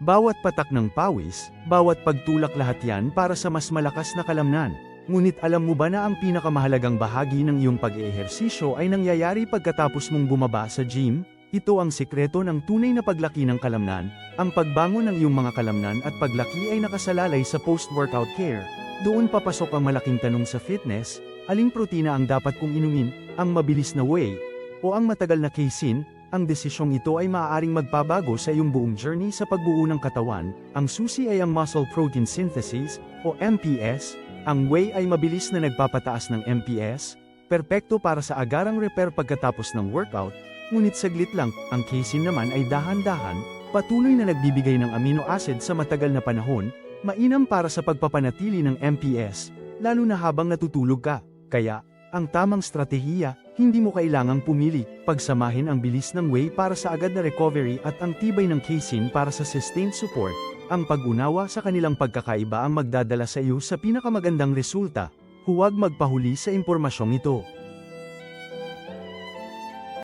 Bawat patak ng pawis, bawat pagtulak lahat yan para sa mas malakas na kalamnan. Ngunit alam mo ba na ang pinakamahalagang bahagi ng iyong pag-eehersisyo ay nangyayari pagkatapos mong bumaba sa gym? Ito ang sikreto ng tunay na paglaki ng kalamnan. Ang pagbangon ng iyong mga kalamnan at paglaki ay nakasalalay sa post-workout care. Doon papasok ang malaking tanong sa fitness, aling protina ang dapat kong inumin, ang mabilis na whey, o ang matagal na casein. Ang desisyong ito ay maaaring magpabago sa iyong buong journey sa pagbuo ng katawan. Ang susi ay ang muscle protein synthesis, o MPS. Ang whey ay mabilis na nagpapataas ng MPS, perpekto para sa agarang repair pagkatapos ng workout, ngunit saglit lang. Ang casein naman ay dahan-dahan, patuloy na nagbibigay ng amino acid sa matagal na panahon, mainam para sa pagpapanatili ng MPS, lalo na habang natutulog ka. Kaya, ang tamang strategiya, hindi mo kailangang pumili, pagsamahin ang bilis ng whey para sa agad na recovery at ang tibay ng casein para sa sustained support. Ang pag-unawa sa kanilang pagkakaiba ang magdadala sa iyo sa pinakamagandang resulta. Huwag magpahuli sa impormasyong ito.